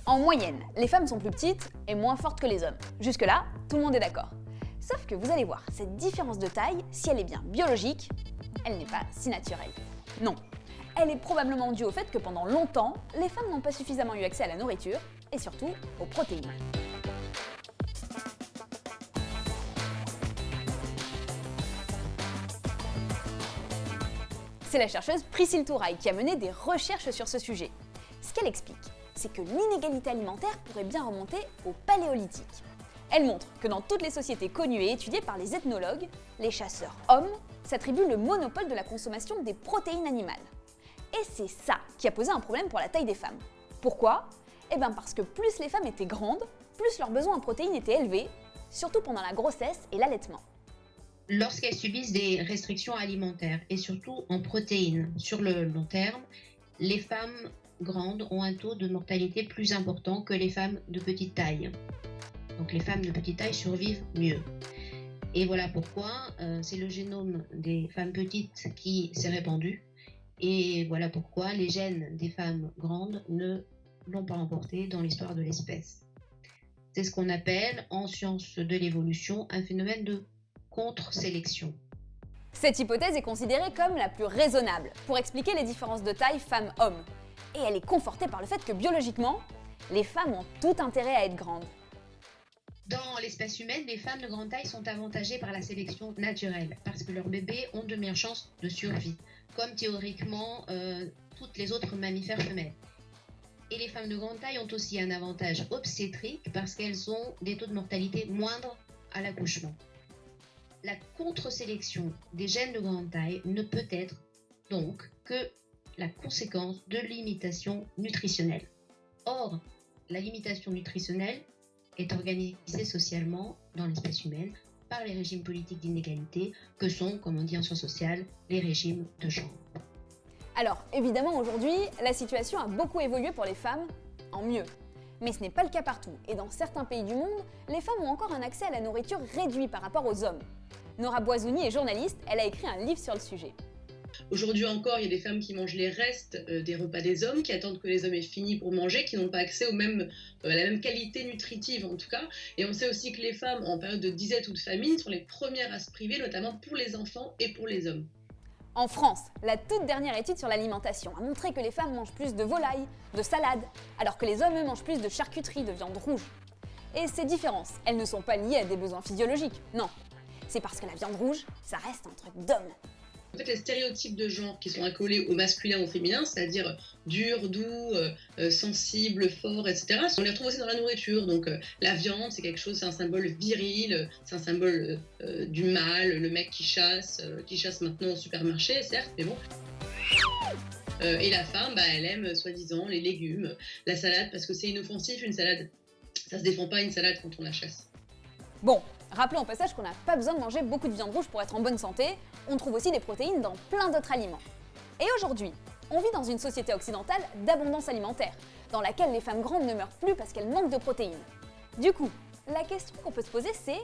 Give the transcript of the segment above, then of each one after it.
En moyenne, les femmes sont plus petites et moins fortes que les hommes. Jusque-là, tout le monde est d'accord. Sauf que vous allez voir, cette différence de taille, si elle est bien biologique, elle n'est pas si naturelle. Non, elle est probablement due au fait que pendant longtemps, les femmes n'ont pas suffisamment eu accès à la nourriture et surtout aux protéines. C'est la chercheuse Priscille Touraille qui a mené des recherches sur ce sujet. Ce qu'elle explique, c'est que l'inégalité alimentaire pourrait bien remonter au Paléolithique. Elle montre que dans toutes les sociétés connues et étudiées par les ethnologues, les chasseurs hommes s'attribuent le monopole de la consommation des protéines animales. Et c'est ça qui a posé un problème pour la taille des femmes. Pourquoi ? Eh bien parce que plus les femmes étaient grandes, plus leurs besoins en protéines étaient élevés, surtout pendant la grossesse et l'allaitement. Lorsqu'elles subissent des restrictions alimentaires et surtout en protéines sur le long terme, les femmes grandes ont un taux de mortalité plus important que les femmes de petite taille. Donc les femmes de petite taille survivent mieux. Et voilà pourquoi c'est le génome des femmes petites qui s'est répandu. Et voilà pourquoi les gènes des femmes grandes ne l'ont pas emporté dans l'histoire de l'espèce. C'est ce qu'on appelle en sciences de l'évolution un phénomène de contre-sélection. Cette hypothèse est considérée comme la plus raisonnable pour expliquer les différences de taille femmes-hommes. Et elle est confortée par le fait que biologiquement, les femmes ont tout intérêt à être grandes. Dans l'espèce humaine, les femmes de grande taille sont avantagées par la sélection naturelle parce que leurs bébés ont de meilleures chances de survie, comme théoriquement toutes les autres mammifères femelles. Et les femmes de grande taille ont aussi un avantage obstétrique parce qu'elles ont des taux de mortalité moindres à l'accouchement. La contre-sélection des gènes de grande taille ne peut être donc que la conséquence de limitation nutritionnelle. Or, la limitation nutritionnelle est organisée socialement dans l'espèce humaine par les régimes politiques d'inégalité que sont, comme on dit en sciences sociales, les régimes de genre. Alors, évidemment, aujourd'hui, la situation a beaucoup évolué pour les femmes, en mieux. Mais ce n'est pas le cas partout, et dans certains pays du monde, les femmes ont encore un accès à la nourriture réduit par rapport aux hommes. Nora Boisouni est journaliste, elle a écrit un livre sur le sujet. Aujourd'hui encore, il y a des femmes qui mangent les restes des repas des hommes, qui attendent que les hommes aient fini pour manger, qui n'ont pas accès à la même qualité nutritive en tout cas. Et on sait aussi que les femmes, en période de disette ou de famine, sont les premières à se priver, notamment pour les enfants et pour les hommes. En France, la toute dernière étude sur l'alimentation a montré que les femmes mangent plus de volailles, de salades, alors que les hommes eux, mangent plus de charcuterie, de viande rouge. Et ces différences, elles ne sont pas liées à des besoins physiologiques, non. C'est parce que la viande rouge, ça reste un truc d'homme. En fait, les stéréotypes de genre qui sont accolés au masculin ou au féminin, c'est-à-dire dur, doux, sensible, fort, etc., on les retrouve aussi dans la nourriture. Donc la viande, c'est quelque chose, c'est un symbole viril, c'est un symbole du mâle, le mec qui chasse maintenant au supermarché, certes, mais bon. Et la femme, elle aime soi-disant les légumes, la salade, parce que c'est inoffensif, une salade. Ça se défend pas une salade quand on la chasse. Bon, rappelons au passage qu'on n'a pas besoin de manger beaucoup de viande rouge pour être en bonne santé, on trouve aussi des protéines dans plein d'autres aliments. Et aujourd'hui, on vit dans une société occidentale d'abondance alimentaire, dans laquelle les femmes grandes ne meurent plus parce qu'elles manquent de protéines. Du coup, la question qu'on peut se poser c'est,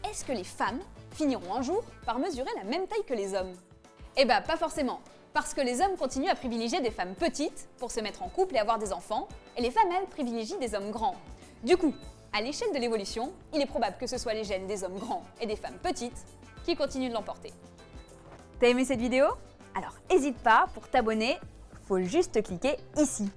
est-ce que les femmes finiront un jour par mesurer la même taille que les hommes ? Eh ben pas forcément, parce que les hommes continuent à privilégier des femmes petites pour se mettre en couple et avoir des enfants, et les femmes, elles, privilégient des hommes grands. Du coup, à l'échelle de l'évolution, il est probable que ce soit les gènes des hommes grands et des femmes petites qui continuent de l'emporter. T'as aimé cette vidéo ? Alors n'hésite pas, pour t'abonner, faut juste cliquer ici.